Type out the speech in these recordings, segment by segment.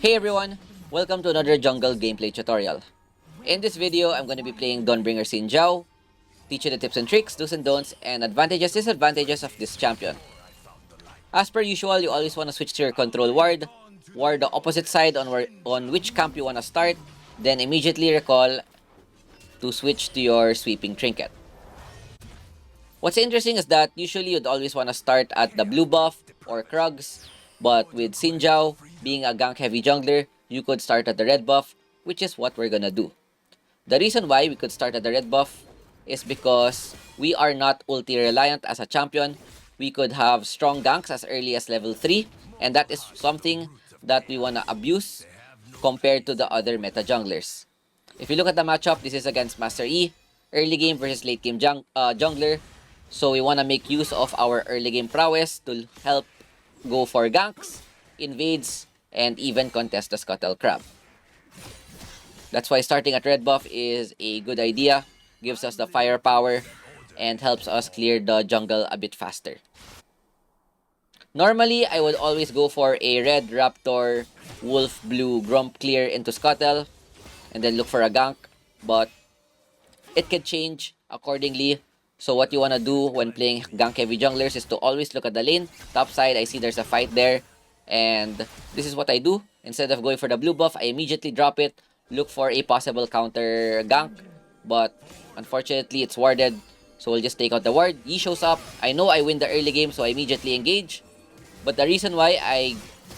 Hey everyone, welcome to another jungle gameplay tutorial. In this video, I'm going to be playing Dawnbringer Xin Zhao, teach you the tips and tricks, do's and don'ts, and advantages, disadvantages of this champion. As per usual, you always want to switch to your control ward the opposite side on which camp you want to start, then immediately recall to switch to your sweeping trinket. What's interesting is that usually you'd always want to start at the blue buff or Krugs, but with Xin Zhao being a gank heavy jungler, you could start at the red buff, which is what we're gonna do. The reason why we could start at the red buff is because we are not ulti reliant as a champion. We could have strong ganks as early as level 3, and that is something that we wanna abuse compared to the other meta junglers. If you look at the matchup, this is against Master E, early game versus late game jungler. So we want to make use of our early game prowess to help go for ganks, invades, and even contest the Scuttle Crab. That's why starting at red buff is a good idea, gives us the firepower, and helps us clear the jungle a bit faster. Normally, I would always go for a red Raptor, Wolf, Blue, Grump clear into Scuttle, and then look for a gank, but it can change accordingly. So what you want to do when playing gank heavy junglers is to always look at the lane. Top side, I see there's a fight there. And this is what I do. Instead of going for the blue buff, I immediately drop it. Look for a possible counter gank. But unfortunately, it's warded. So we'll just take out the ward. Yi shows up. I know I win the early game, so I immediately engage. But the reason why I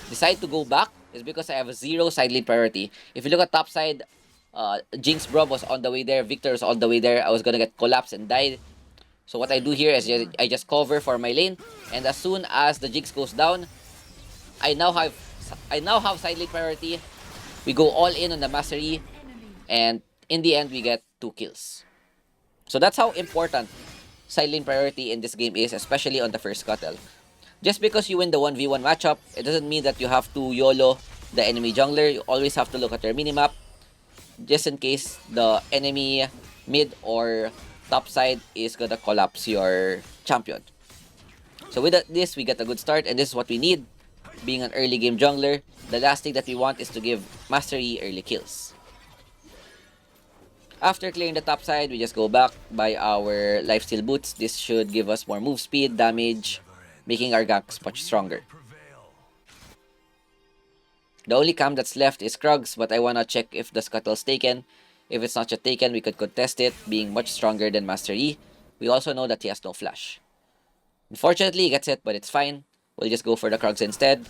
decide to go back is because I have a 0 side lane priority. If you look at top side, Jinx Bro was on the way there. Victor was on the way there. I was gonna get collapsed and died. So what I do here is I just cover for my lane, and as soon as the Jinx goes down, I now have side lane priority. We go all in on the Master E, and in the end we get 2 kills. So that's how important side lane priority in this game is, especially on the first Scuttle. Just because you win the 1v1 matchup, it doesn't mean that you have to YOLO the enemy jungler. You always have to look at your minimap, just in case the enemy mid or top side is gonna collapse your champion. So with this, we get a good start, and this is what we need. Being an early game jungler, the last thing that we want is to give Master E early kills. After clearing the top side, we just go back, buy our lifesteal boots. This should give us more move speed, damage, making our ganks much stronger. The only camp that's left is Krugs, but I wanna check if the Scuttle's taken. If it's not yet taken, we could contest it, being much stronger than Master E. We also know that he has no flash. Unfortunately, he gets it, but it's fine. We'll just go for the Krugs instead.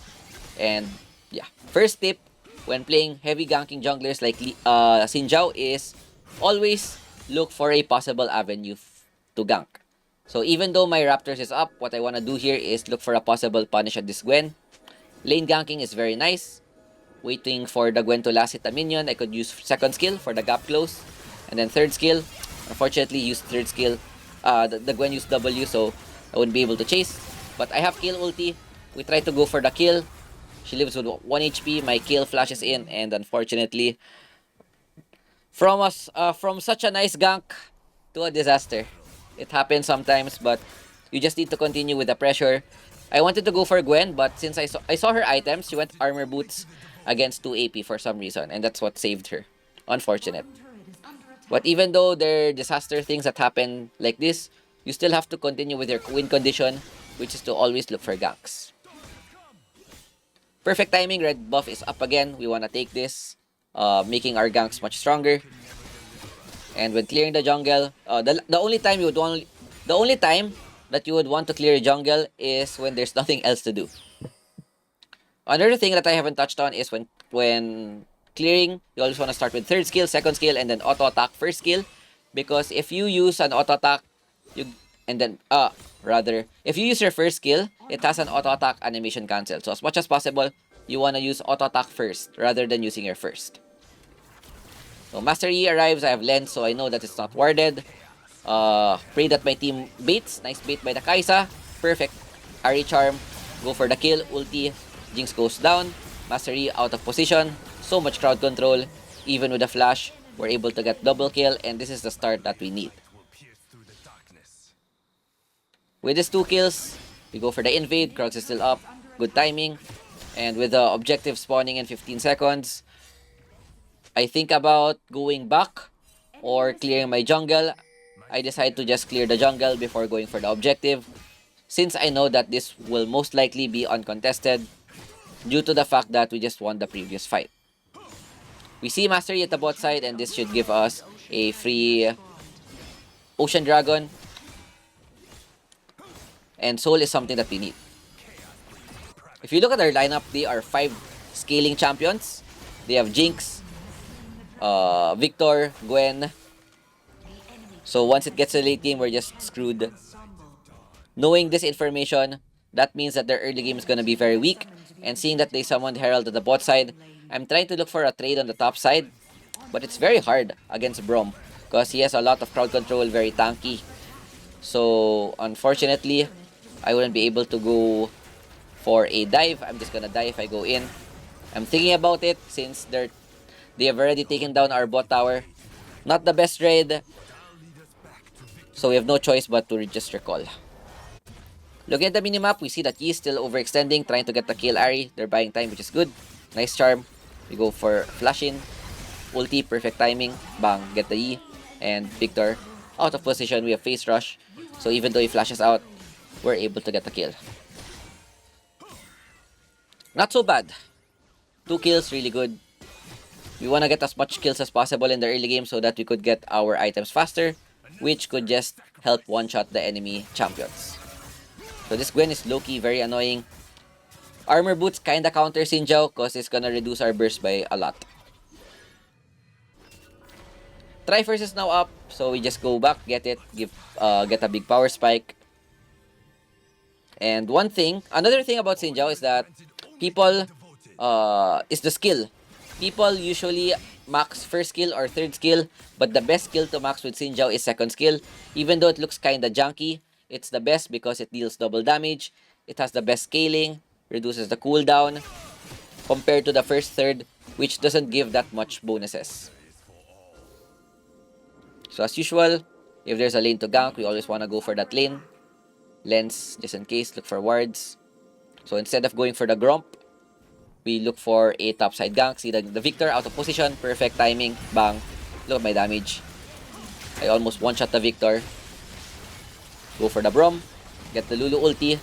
And yeah, first tip when playing heavy ganking junglers like Xin Zhao is always look for a possible avenue to gank. So even though my Raptors is up, what I want to do here is look for a possible punish at this Gwen. Lane ganking is very nice. Waiting for the Gwen to last hit a minion, I could use second skill for the gap close. And then third skill, unfortunately used third skill. The Gwen used W, so I wouldn't be able to chase. But I have kill ulti. We try to go for the kill. She lives with 1 HP, my kill flashes in, and unfortunately, from such a nice gank to a disaster. It happens sometimes, but you just need to continue with the pressure. I wanted to go for Gwen, but since I saw her items, she went armor boots against 2 AP for some reason, and that's what saved her. Unfortunate. But even though there are disaster things that happen like this, you still have to continue with your win condition, which is to always look for ganks. Perfect timing, red buff is up again. We want to take this, making our ganks much stronger. And when clearing the jungle, the only time that you would want to clear a jungle is when there's nothing else to do. Another thing that I haven't touched on is when clearing, you always want to start with third skill, second skill, and then auto attack first skill. Because if you use an auto attack, if you use your first skill, it has an auto attack animation cancel. So as much as possible, you want to use auto attack first rather than using your first. So Master E arrives, I have lens, so I know that it's not warded. Pray that my team baits. Nice bait by the Kaisa. Perfect. Ari Charm. Go for the kill. Ulti. Jinx goes down. Master E out of position. So much crowd control. Even with the flash, we're able to get double kill, and this is the start that we need. With these 2 kills, we go for the invade. Krugs is still up. Good timing. And with the objective spawning in 15 seconds, I think about going back or clearing my jungle. I decide to just clear the jungle before going for the objective, since I know that this will most likely be uncontested due to the fact that we just won the previous fight. We see Mastery at the bot side, and this should give us a free Ocean Dragon. And Soul is something that we need. If you look at our lineup, they are 5 scaling champions. They have Jinx, Victor, Gwen. So once it gets to the late game, we're just screwed. Knowing this information, that means that their early game is going to be very weak. And seeing that they summoned Herald at the bot side, I'm trying to look for a trade on the top side. But it's very hard against Braum, because he has a lot of crowd control, very tanky. So unfortunately, I wouldn't be able to go for a dive. I'm just gonna die if I go in. I'm thinking about it since they have already taken down our bot tower. Not the best raid, so we have no choice but to just recall. Looking at the minimap, we see that Yi is still overextending, trying to get the kill Ahri. They're buying time, which is good. Nice charm. We go for flash in. Ulti, perfect timing. Bang, get the Yi. And Victor out of position. We have face rush. So even though he flashes out, we're able to get the kill. Not so bad. 2 kills, really good. We want to get as much kills as possible in the early game so that we could get our items faster, which could just help one-shot the enemy champions. So this Gwen is low-key very annoying. Armor boots kinda counter Xin Zhao because it's gonna reduce our burst by a lot. Triforce is now up, so we just go back, get it, get a big power spike. And another thing about Xin Zhao is that is the skill. People usually max first skill or third skill, but the best skill to max with Xin Zhao is second skill. Even though it looks kinda junky, it's the best because it deals double damage. It has the best scaling, reduces the cooldown, compared to the first third, which doesn't give that much bonuses. So as usual, if there's a lane to gank, we always want to go for that lane. Lens, just in case, look for wards. So instead of going for the Gromp, we look for a topside gank. See the Victor out of position, perfect timing, bang. Look at my damage. I almost one-shot the Victor. Go for the Braum, get the Lulu ulti.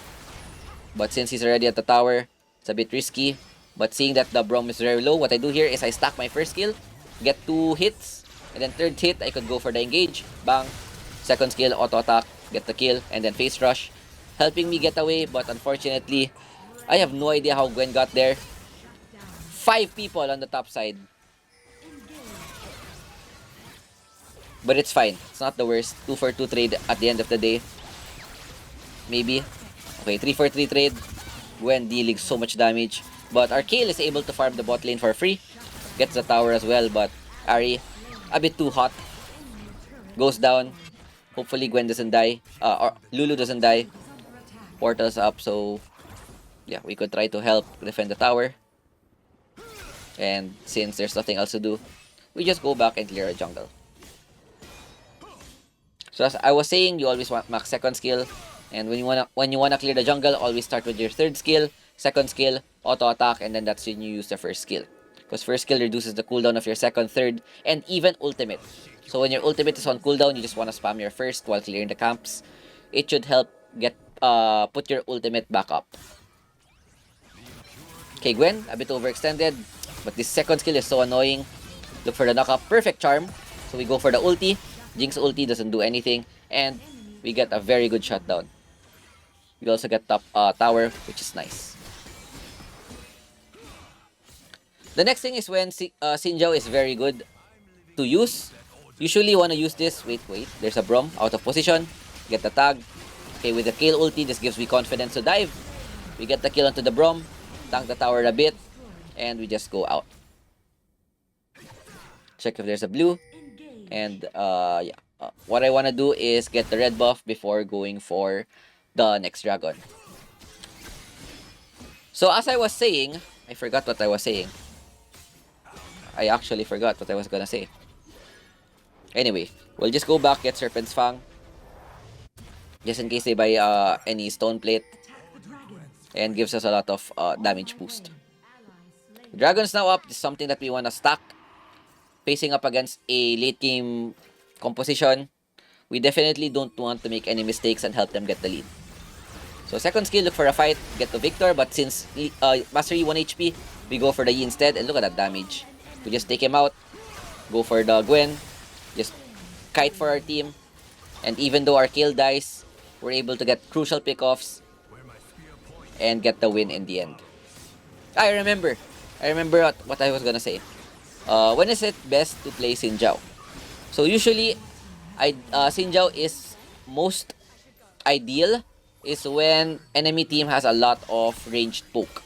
But since he's already at the tower, it's a bit risky. But seeing that the Braum is very low, what I do here is I stack my first skill, get 2 hits, and then third hit, I could go for the engage, bang. Second skill, auto attack, get the kill, and then face rush, helping me get away. But unfortunately, I have no idea how Gwen got there. 5 people on the top side. But it's fine. It's not the worst. 2 for 2 trade at the end of the day. Maybe. Okay, 3 for 3 trade. Gwen dealing so much damage. But our Kayle is able to farm the bot lane for free. Gets the tower as well, but Ahri, a bit too hot. Goes down. Hopefully Gwen doesn't die. Or Lulu doesn't die. Portal's up, so yeah, we could try to help defend the tower. And since there's nothing else to do, we just go back and clear a jungle. So as I was saying, you always want max second skill. And when you wanna clear the jungle, always start with your third skill, second skill, auto attack, and then that's when you use the first skill. Because first skill reduces the cooldown of your second, third, and even ultimate. So when your ultimate is on cooldown, you just wanna spam your first while clearing the camps. It should help put your ultimate back up. Okay, Gwen, a bit overextended, but this second skill is so annoying. Look for the knockup, perfect charm. So we go for the ulti. Jinx ulti doesn't do anything, and we get a very good shutdown. We also get top tower, which is nice. The next thing is when Xin Zhao is very good to use. Usually you want to use this. Wait, there's a Braum out of position. Get the tag. Okay, with the Kayle ulti, this gives me confidence to dive. We get the kill onto the Braum, tank the tower a bit, and we just go out. Check if there's a blue. And yeah, what I want to do is get the red buff before going for the next dragon. So as I was saying, I forgot what I was saying. I actually forgot what I was gonna say. Anyway, we'll just go back, get Serpent's Fang. Just in case they buy any stone plate. And gives us a lot of damage boost. Dragon's now up. This is something that we want to stack. Facing up against a late game composition, we definitely don't want to make any mistakes and help them get the lead. So second skill, look for a fight, get to Victor, but since Master Yi 1 HP, we go for the Yi instead, and look at that damage. We just take him out, go for the Gwen, just kite for our team, and even though our kill dies, we're able to get crucial pickoffs and get the win in the end. I remember what I was gonna say. When is it best to play Xin Zhao? So usually, Xin Zhao is most ideal is when enemy team has a lot of ranged poke.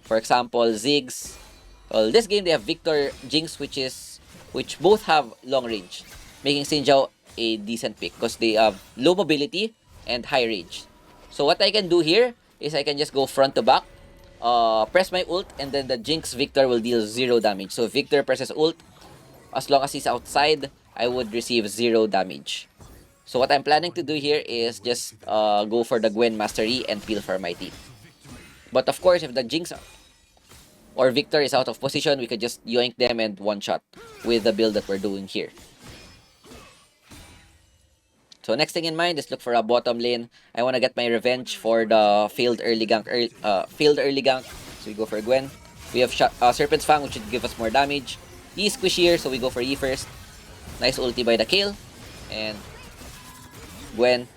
For example, Ziggs. Well, this game they have Victor, Jinx, which both have long range, making Xin Zhao a decent pick because they have low mobility and high range. So what I can do here is I can just go front to back, press my ult, and then the Jinx Victor will deal 0 damage. So if Victor presses ult, as long as he's outside, I would receive 0 damage. So what I'm planning to do here is just go for the Gwen Mastery and peel for my team. But of course, if the Jinx or Victor is out of position, we could just yoink them and one-shot with the build that we're doing here. So next thing in mind is look for a bottom lane. I want to get my revenge for the failed early gank. So we go for Gwen. We have Serpent's Fang, which should give us more damage. Yi is squishier, so we go for Yi first. Nice ulti by the Kayle. And Gwen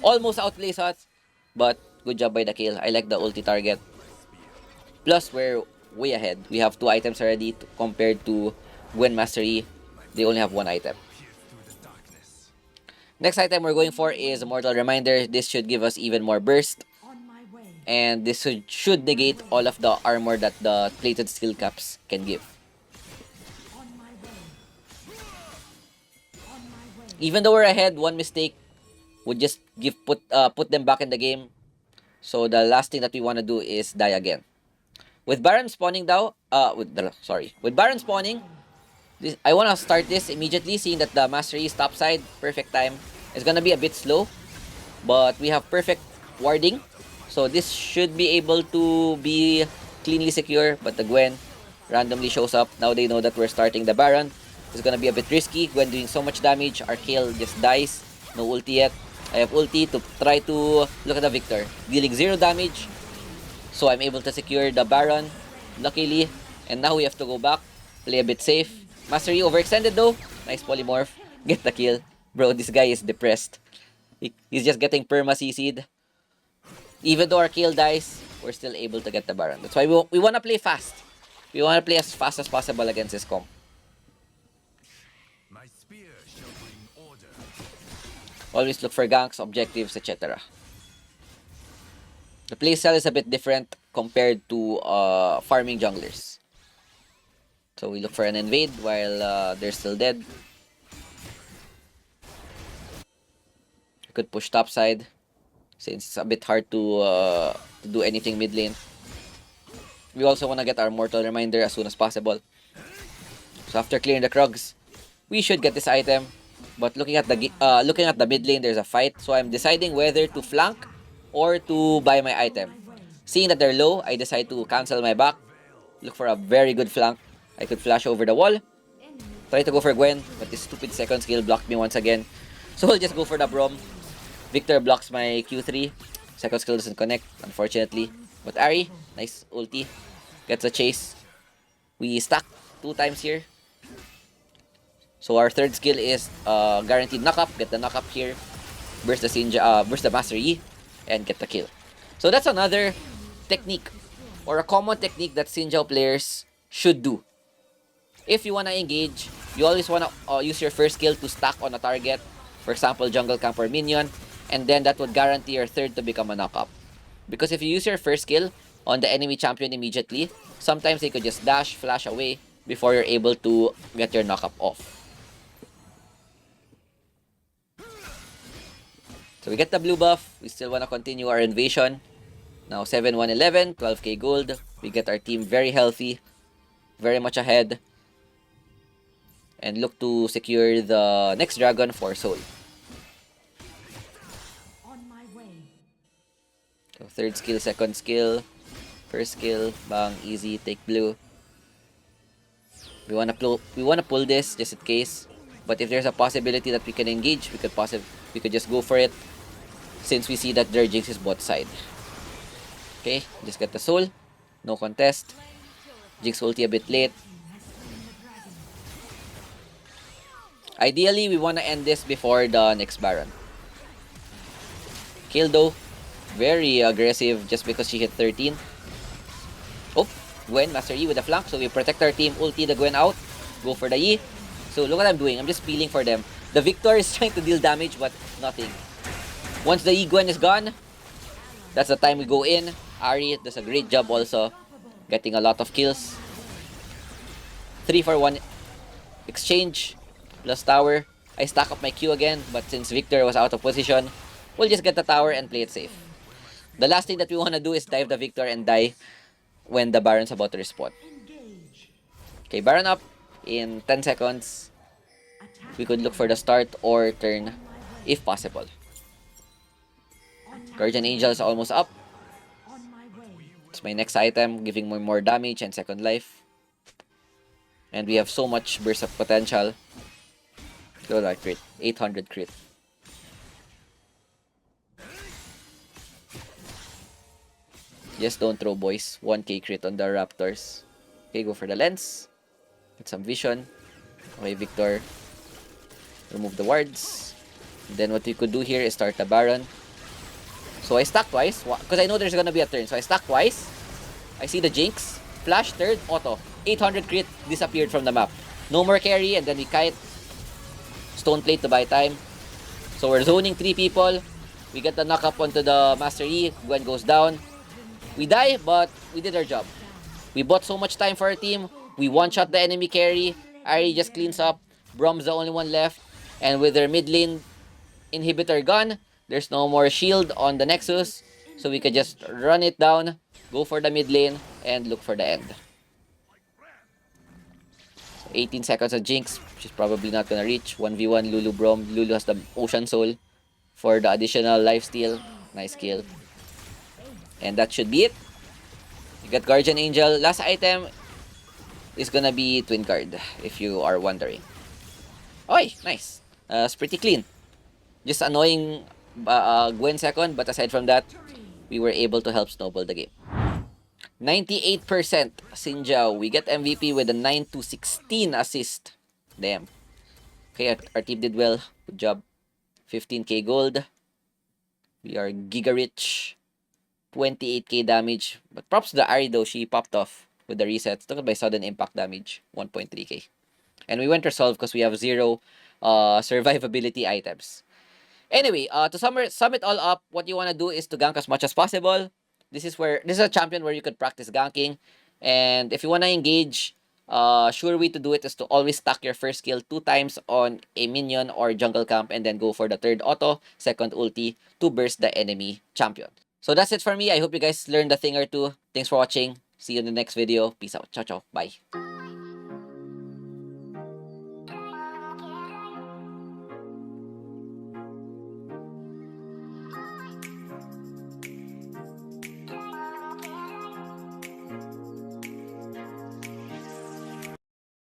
almost outplays us, but good job by the Kayle. I like the ulti target. Plus, we're way ahead. We have 2 items already compared to Gwen Mastery. They only have 1 item. Next item we're going for is a Mortal Reminder. This should give us even more burst. And this should negate all of the armor that the plated skill caps can give. Even though we're ahead, one mistake would just put them back in the game. So the last thing that we want to do is die again. With Baron spawning with Baron spawning, I want to start this immediately, seeing that the Mastery is topside, perfect time. It's gonna be a bit slow, but we have perfect warding, so this should be able to be cleanly secure. But the Gwen randomly shows up. Now they know that we're starting the Baron. It's gonna be a bit risky. Gwen doing so much damage. Our Kayle just dies. No ulti yet. I have ulti to try to look at the Victor, dealing 0 damage. So I'm able to secure the Baron, luckily. And now we have to go back, play a bit safe. Mastery overextended though. Nice polymorph. Get the kill. Bro, this guy is depressed. He's just getting perma CC'd. Even though our Kayle dies, we're still able to get the Baron. That's why we want to play fast. We want to play as fast as possible against this comp. Always look for ganks, objectives, etc. The playstyle is a bit different compared to farming junglers. So we look for an invade while they're still dead. We could push topside since it's a bit hard to do anything mid lane. We also want to get our Mortal Reminder as soon as possible. So after clearing the Krugs, we should get this item. But looking at the mid lane, there's a fight. So I'm deciding whether to flank or to buy my item. Seeing that they're low, I decide to cancel my back. Look for a very good flank. I could flash over the wall. Try to go for Gwen, but this stupid second skill blocked me once again. So we'll just go for the Braum. Victor blocks my Q3. Second skill doesn't connect, unfortunately. But Ahri, nice ulti. Gets a chase. We stack 2 times here. So our third skill is guaranteed knock-up. Get the knock-up here. Burst the Master Yi. And get the kill. So that's another technique, or a common technique that Xin Zhao players should do. If you want to engage, you always want to use your first skill to stack on a target. For example, jungle camp or minion. And then that would guarantee your third to become a knock-up. Because if you use your first skill on the enemy champion immediately, sometimes they could just dash, flash away before you're able to get your knock-up off. So we get the blue buff. We still want to continue our invasion. Now 7-1-11, 12k gold. We get our team very healthy, very much ahead. And look to secure the next dragon for soul. So third skill, second skill. First skill, bang, easy, take blue. We wanna pull this just in case. But if there's a possibility that we can engage, we could just go for it. Since we see that their Jinx is bot side. Okay, just get the soul. No contest. Jinx ulti a bit late. Ideally, we wanna end this before the next Baron. Kill though, very aggressive just because she hit 13. Oh, Gwen, Master Yi with a flank. So we protect our team, ulti the Gwen out. Go for the Yi. So look what I'm doing. I'm just peeling for them. The Victor is trying to deal damage, but nothing. Once the Yi Gwen is gone, that's the time we go in. Ahri does a great job also, getting a lot of kills. 3 for 1 exchange, plus tower. I stack up my Q again, but since Victor was out of position, we'll just get the tower and play it safe. The last thing that we want to do is dive the Victor and die when the Baron's about to respawn. Okay, Baron up in 10 seconds. We could look for the start or turn if possible. Guardian Angel is almost up. It's my next item, giving me more damage and second life. And we have so much burst of potential. Look at that crit. 800 crit. Just don't throw, boys. 1k crit on the Raptors. Okay, go for the lens. Get some vision. Okay, Victor. Remove the wards. Then what we could do here is start the Baron. So I stack twice, because I know there's gonna be a turn. So I stack twice. I see the Jinx. Flash, third, auto. 800 crit, disappeared from the map. No more carry, and then we kite. Stone plate to buy time. So we're zoning 3 people. We get the knock up onto the Master Yi. Gwen goes down. We die, but we did our job. We bought so much time for our team. We one-shot the enemy carry. Ahri just cleans up. Brom's the only one left. And with their mid lane inhibitor gone, there's no more shield on the Nexus. So we could just run it down, go for the mid lane, and look for the end. 18 seconds of Jinx. She's probably not gonna reach. 1v1 Lulu Brom. Lulu has the Ocean Soul for the additional lifesteal. Nice kill. And that should be it. You got Guardian Angel. Last item is gonna be Twin Card, if you are wondering. Oy, nice. It's pretty clean. Just annoying Gwen second, but aside from that, we were able to help snowball the game. 98% Xin Zhao. We get MVP with a 9 to 16 assist. Damn. Okay, our team did well. Good job. 15k gold. We are giga rich. 28k damage. But props to the Ahri though. She popped off with the resets. Look at my sudden impact damage. 1.3k. And we went resolve because we have 0 survivability items. Anyway, to sum it all up, what you want to do is to gank as much as possible. This is a champion where you could practice ganking. And if you want to engage, sure way to do it is to always stack your first skill 2 times on a minion or jungle camp and then go for the third auto, second ulti to burst the enemy champion. So that's it for me. I hope you guys learned a thing or two. Thanks for watching. See you in the next video. Peace out. Ciao, ciao. Bye.